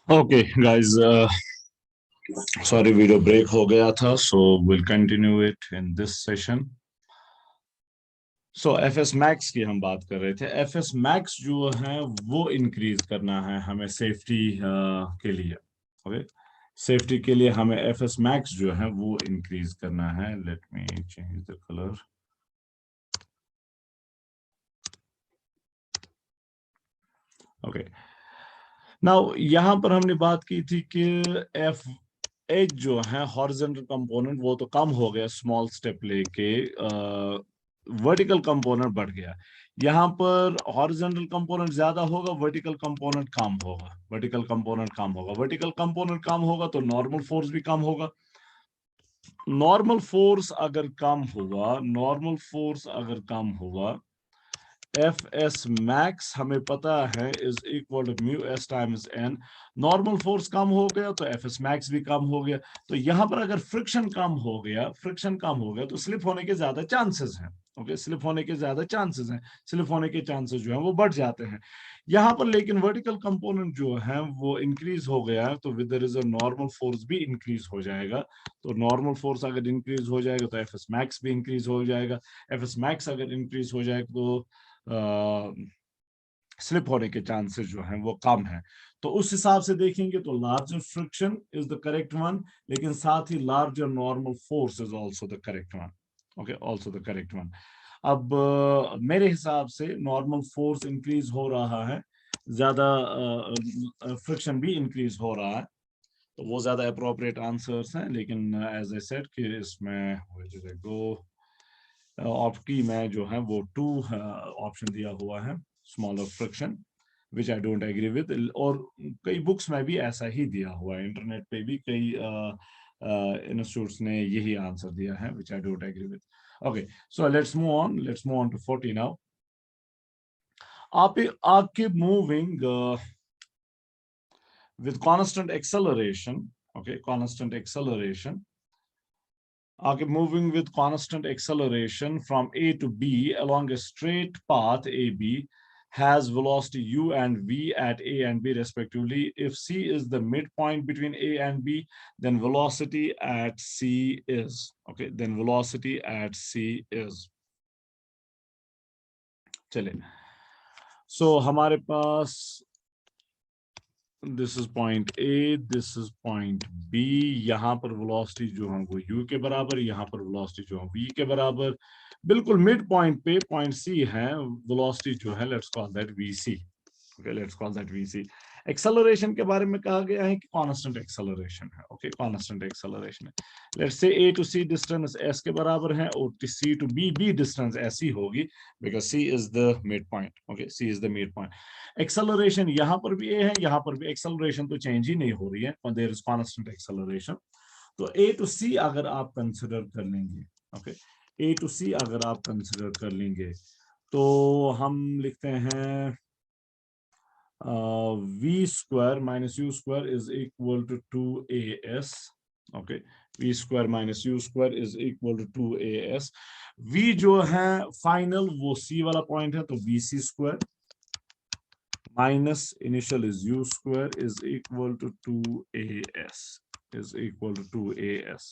Okay, guys, sorry video break हो गया था, so we'll continue it in this session. So FS Max की हम बात कर रहे थे. FS Max जो है वो इंक्रीज करना है हमें सेफ्टी के लिए. ओके, सेफ्टी के लिए हमें FS Max जो है वो इंक्रीज करना है. Let me change the colour. Okay, now यहां पर हमने बात की थी कि एफ एच जो है हॉरिजॉन्टल कंपोनेंट वो तो कम हो गया स्मॉल स्टेप लेके, वर्टिकल कंपोनेंट बढ़ गया. यहां पर हॉरिजॉन्टल कंपोनेंट ज्यादा होगा, वर्टिकल कंपोनेंट कम होगा. वर्टिकल कंपोनेंट कम होगा, वर्टिकल कंपोनेंट कम होगा तो नॉर्मल फोर्स भी कम होगा. नॉर्मल फोर्स अगर कम हुआ, नॉर्मल फोर्स अगर कम हुआ, एफ एस मैक्स हमें पता है is equal to mu s times N. Normal force कम हो गया तो एफ एस मैक्स भी कम हो गया. तो यहां पर अगर फ्रिक्शन कम हो गया, फ्रिक्शन कम हो गया तो स्लिप होने के ज्यादा चांसेस हैं. ओके, स्लिप होने के ज्यादा चांसेस हैं, स्लिप होने के चांसेस जो है वो बढ़ जाते हैं यहां पर. लेकिन वर्टिकल कंपोनेंट जो है वो इंक्रीज हो गया है तो with the result normal force भी इंक्रीज हो जाएगा. तो नॉर्मल फोर्स अगर इंक्रीज हो जाएगा तो एफ एस मैक्स भी इंक्रीज हो जाएगा. एफ एस मैक्स अगर इंक्रीज हो जाएगा तो स्लिप होने के चांसेस जो हैं वो कम है. तो उस हिसाब से देखेंगे तो larger friction is the correct one, लेकिन साथ ही larger normal force is also the correct one. Okay, also the correct one. अब मेरे हिसाब से नॉर्मल फोर्स इंक्रीज हो रहा है, ज्यादा फ्रिक्शन भी इंक्रीज हो रहा है, तो वो ज्यादा अप्रोप्रिएट आंसर्स हैं. लेकिन एज ए सेड कि इसमें गो ऑप्टी में जो है वो 2 ऑप्शन दिया हुआ है, smaller friction, which I don't agree with. और कई बुक्स में भी ऐसा ही दिया हुआ है, इंटरनेट पे भी कई इंस्टीट्यूट्स ने यही आंसर दिया है, which I don't agree with. Okay, so let's move on to 40 now. Aaqib moving with constant acceleration. Okay, constant acceleration. Aaqib moving with constant acceleration from A to B along a straight path AB has velocity u and v at A and B respectively. If C is the midpoint between A and B, then velocity at C is. Okay, then velocity at C is. चलिए, so हमारे पास this is point A, this is point B. यहां पर velocity जो है वो u के बराबर, यहां पर वेलोसिटी जो है v के बराबर. बिल्कुल मिड पॉइंट पे पॉइंट सी है, वेलोसिटी जो है let's call that vc. Okay, let's call that vc. Acceleration के बारे में कहा गया है कि कांस्टेंट एक्सेलरेशन है. ओके, कांस्टेंट एक्सेलरेशन है. Let's say a to c distance s के बराबर है और c to b distance s ही होगी, because c is the mid point. Okay, c is the mid point. Acceleration यहां पर भी a है, यहां पर भी एक्सेलरेशन तो चेंज ही नहीं हो रही है, देयर इज कांस्टेंट एक्सेलरेशन. तो a टू c अगर आप कंसिडर कर लेंगे, ओके, a टू c अगर आप कंसिडर कर लेंगे तो हम लिखते हैं v square minus u square is equal to 2as. Okay, v square minus u square is equal to 2as. v जो है फाइनल वो c वाला पॉइंट है, तो vc square minus initial is u square is equal to 2as, is equal to 2as.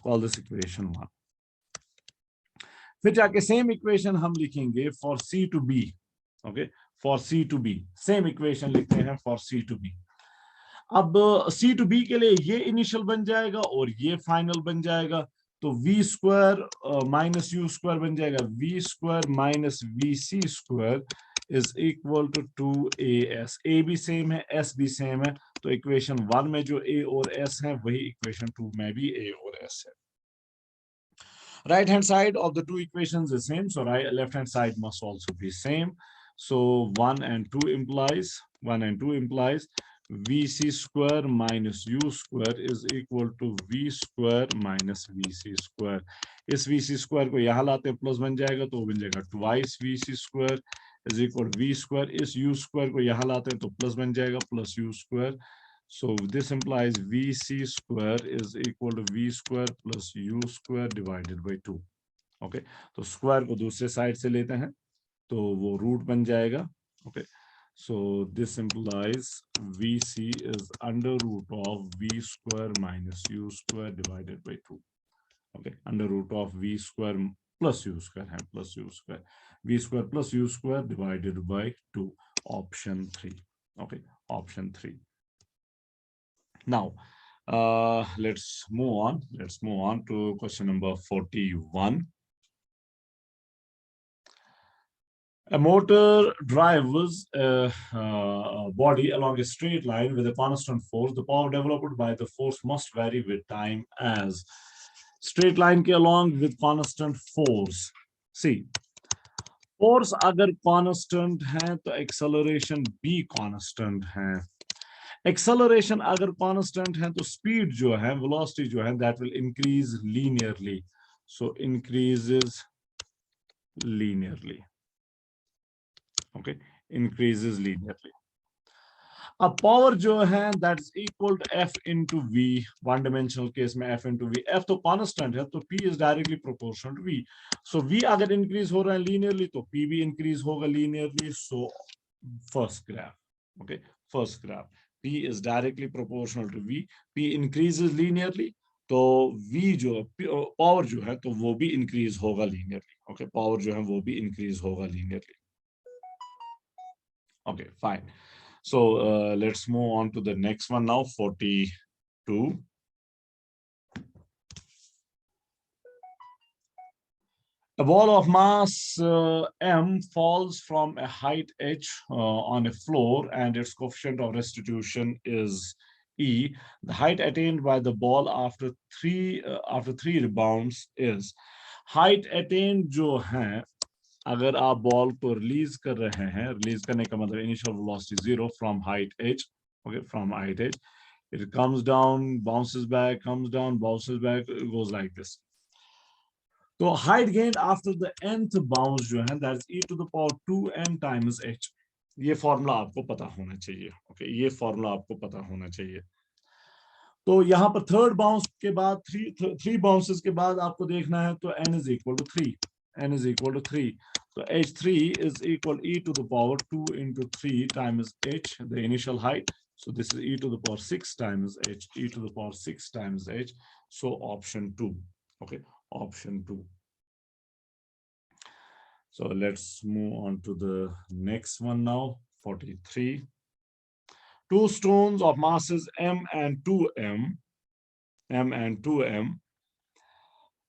Call this equation 1. फिर जाके same equation हम लिखेंगे for c to b. Okay, for c to b same equation लिखते हैं for c to b. अब c to b के लिए ये इनिशियल बन जाएगा और ये फाइनल बन जाएगा, तो v square minus u square बन जाएगा v square minus vc square is equal to 2as. a भी सेम है, s भी सेम है, तो इक्वेशन 1 में जो a और s है वही इक्वेशन 2 में भी a और s है. Right hand side of the two equations is same, so left hand side must also be same. So 1 and 2 implies vc square minus u square is equal to v square minus vc square. इस vc square को यहाँ लाते हैं plus बन जाएगा तो बन जाएगा twice vc square is equal to v square. इस u square को यहाँ लाते हैं तो प्लस बन जाएगा plus u square. So this implies vc square is equal to v square plus u square divided by 2. Okay, तो स्क्वायर को दूसरे साइड से लेते हैं तो वो रूट बन जाएगा. Okay, So this implies VC is under root of V square minus U square divided by 2. Okay, under root of V square plus U square है plus U square. V square plus U square divided by 2. Option 3. Okay, option 3. Now, let's move on. Let's move on to question number 41. A motor drives a body along a straight line with a constant force. The power developed by the force must vary with time as straight line के along with constant force. See, force अगर constant है तो acceleration भी constant है. Acceleration अगर constant है तो speed जो है, velocity जो है, that will increase linearly. So increases linearly. Okay, increases linearly. अब power जो है that's equal to F into V. One dimensional case में F into V. F तो constant है तो P is directly proportional to V. So V अगर increase हो रहा है linearly तो P भी increase होगा linearly. So first graph. Okay, first graph. P is directly proportional to V. P increases linearly. तो V जो power जो है तो वो भी increase होगा linearly. Okay, power जो है वो भी increase होगा linearly. Okay, fine. So let's move on to the next one now, 42. A ball of mass m falls from a height h on a floor and its coefficient of restitution is e. The height attained by the ball after three rebounds is. Height attained जो है, अगर आप ball को release कर रहे हैं, release करने का मतलब initial velocity 0 from height h, okay, from height h, it comes down, bounces back, comes down, bounces back, it goes like this. तो height gained after the nth bounce जो है, that's e to the power 2n times h. ये formula आपको पता होना चाहिए. Okay, ये formula आपको पता होना चाहिए. तो यहाँ पर थर्ड बाउंस के बाद थ्री बाउंसेस के बाद आपको देखना है तो n is equal to 3. N is equal to 3. So h3 is equal e to the power 2 into 3 times h, the initial height. So this is e to the power 6 times h, e to the power 6 times h. So option 2. Okay, option 2. So let's move on to the next one now, 43. Two stones of masses m and 2m,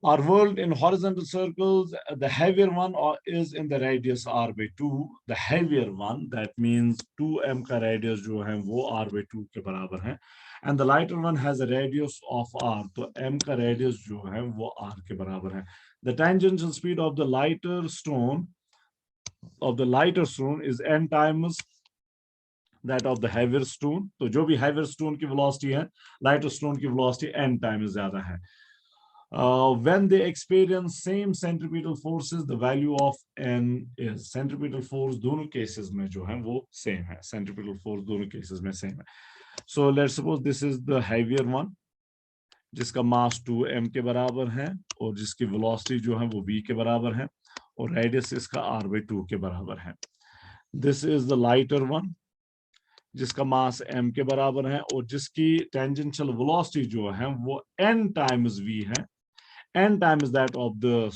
are whirled in horizontal circles. The heavier one is in the radius r by 2. The heavier one, that means 2m का radius जो है वो r by 2 के बराबर है. And the lighter one has a radius of r. तो m का radius जो है वो r के बराबर है. The tangential speed of the lighter stone is n times that of the heavier stone. तो जो भी heavier stone की velocity है, lighter stone की velocity n times ज्यादा है. When they experience same centripetal forces, the value of n is. Centripetal force दोनों cases में जो है वो same है. Centripetal force दोनों cases में same है. So let's suppose this is the heavier one, जिसका mass 2m के बराबर है और जिसकी velocity जो है वो v के बराबर है और radius इसका r by 2 के बराबर है. This is the lighter one, जिसका मास m के बराबर है और जिसकी टेंजेंशियल वेलोसिटी जो है वो n टाइम्स v है, n times that of the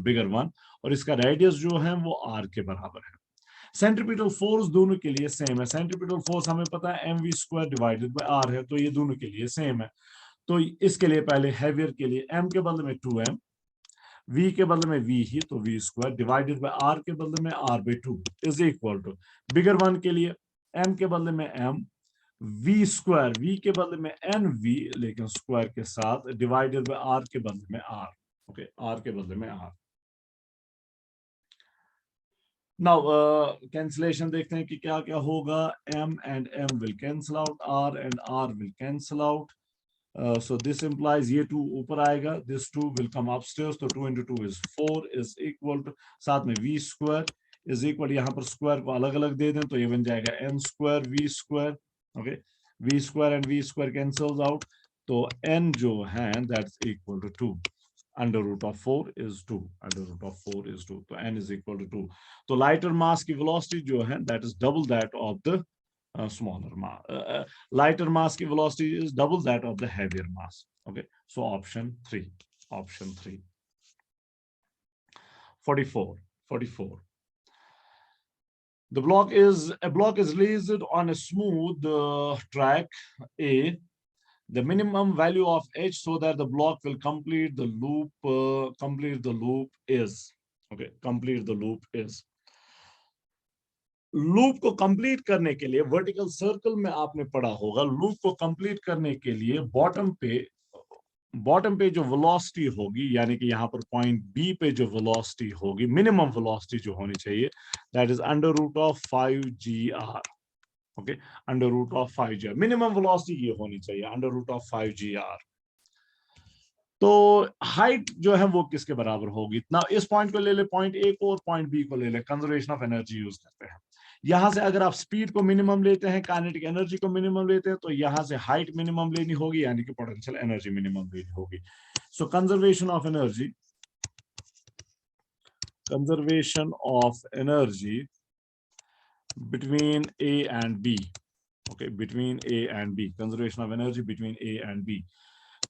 bigger one, और इसका रेडियस जो है वो r के बराबर है. सेंट्रीपिटल फोर्स दोनों के लिए सेम है. सेंट्रीपिटल फोर्स हमें पता है mv square divided by r है, तो ये दोनों के लिए सेम है. तो इसके लिए पहले हैवियर के लिए m के बदले में 2m, v के बदले में v ही, तो v square divided by r के बदले में r by 2 is equal to bigger one के लिए m के बदले में m, v स्क्वायर, v के बदले में nv लेकिन स्क्वायर के साथ, डिवाइडेड बाय r के बदले में r. ओके, r के बदले में r. नाउ कैंसिलेशन देखते हैं कि क्या क्या होगा. m and m will cancel out, r and r will cancel out. So this implies ये 2 ऊपर आएगा, this 2 will come upstairs, तो 2 into 2 is 4 is equal to, साथ में v स्क्वायर is equal, यहाँ पर स्क्वायर को अलग अलग दे दें तो ये बन जाएगा n square v square. Okay, v square and v square cancels out, तो n जो है that's equal to 2. Under root of 4 is 2, under root of 4 is 2, तो n इज इक्वल टू 2। तो लाइटर मास की वेलोसिटी जो है that is double that of the smaller mass. Lighter mass की velocity is double that of the heavier mass. Okay, so option 3, option 3. 44, 44. A block is released on a smooth track A. The minimum value of h so that the block will complete the loop. Complete the loop is, okay. Complete the loop is. Loop को complete करने के लिए vertical circle में आपने पढ़ा होगा, loop को complete करने के लिए बॉटम पे जो वेलोसिटी होगी, यानी कि यहाँ पर पॉइंट बी पे जो वेलोसिटी होगी, मिनिमम वेलोसिटी जो होनी चाहिए, that is under root of 5gr। Okay, under root of 5gr minimum velocity ये होनी चाहिए, अंडर रूट ऑफ 5gr। तो हाइट जो है वो किसके बराबर होगी? ना इस पॉइंट को ले ले, पॉइंट ए को, और पॉइंट बी को ले ले, कंजर्वेशन ऑफ एनर्जी यूज करते हैं। यहां से अगर आप स्पीड को मिनिमम लेते हैं, काइनेटिक एनर्जी को मिनिमम लेते हैं, तो यहां से हाइट मिनिमम लेनी होगी, यानी कि पोटेंशियल एनर्जी मिनिमम लेनी होगी। So conservation of energy, conservation of energy between A and B, okay, between A and B, conservation of energy between A and B।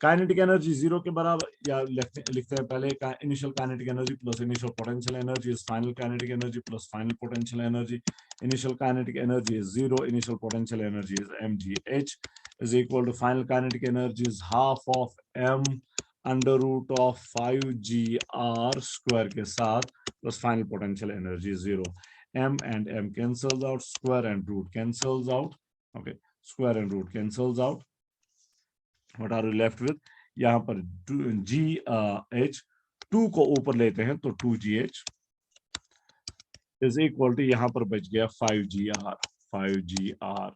Kinetic energy 0 के बराबर, या लिखते हैं पहले initial kinetic energy plus initial potential energy is final kinetic energy plus final potential energy. Initial kinetic energy is 0, initial potential energy is mgh is equal to final kinetic energy is half of m under root of 5gr square के साथ plus final potential energy 0। m and m cancels out, square and root cancels out, okay, square and root cancels out, what are you left with? यहाँ पर gh 2 को ऊपर लेते हैं तो 2gh is equal to, यहाँ पर बच गया 5gr, 5gr,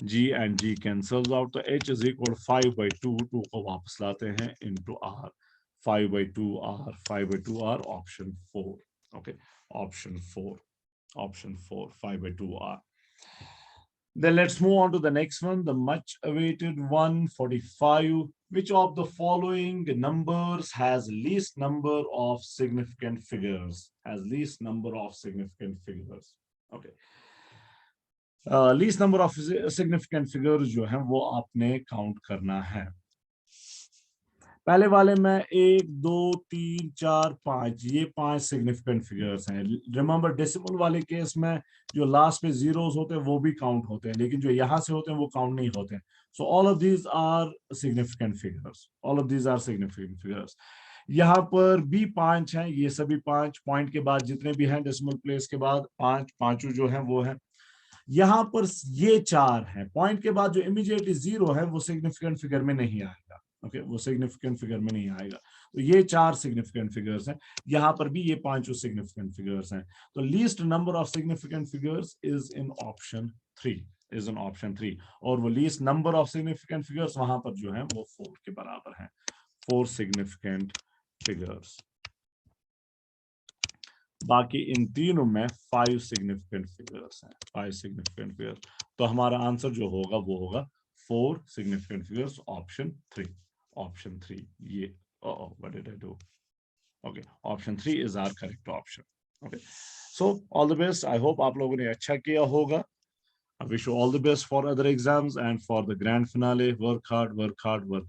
g and g cancels out, तो h is equal to 5/2, 2 को वापस लाते हैं into r, 5/2r, 5/2r, option 4, okay, option 4, option 4, 5/2r. Then let's move on to the next one, the much awaited 145. Which of the following numbers has least number of significant figures? Has least number of significant figures. Okay. Least number of significant figures जो हैं वो आपने count करना है। पहले वाले में 1 2 3 4 5, ये 5 सिग्निफिकेंट फिगर्स हैं। रिमेंबर डेसिमल वाले केस में जो लास्ट पे जीरोस होते हैं वो भी काउंट होते हैं, लेकिन जो यहाँ से होते हैं वो काउंट नहीं होते हैं। So all of these are significant figures, all of these are significant figures. यहाँ पर भी 5 हैं, ये सभी 5 पॉइंट के बाद जितने भी हैं डेसिमल प्लेस के बाद 5 पांचों जो हैं वो हैं। यहाँ पर ये 4 हैं, पॉइंट के बाद जो इमीडिएटली 0 है वो सिग्निफिकेंट फिगर में नहीं आएगा। ओके, वो सिग्निफिकेंट फिगर में नहीं आएगा। तो ये 4 सिग्निफिकेंट फिगर्स हैं, यहाँ पर भी ये 5 सिग्निफिकेंट फिगर्स हैं। तो least number of significant figures is in option 3, is in option 3, और वो least number of significant figures वहां पर जो है वो 4 के बराबर हैं, 4 सिग्निफिकेंट फिगर्स। बाकी इन तीनों में 5 सिग्निफिकेंट फिगर्स हैं, 5 सिग्निफिकेंट फिगर्स। तो हमारा आंसर जो होगा वो होगा 4 significant figures, option 3, option 3। ये what did I do? Okay, option 3 is our correct option. Okay, so all the best. I hope आप लोगों ने अच्छा किया होगा। I wish you all the best for other exams and for the grand finale. Work hard, work hard, work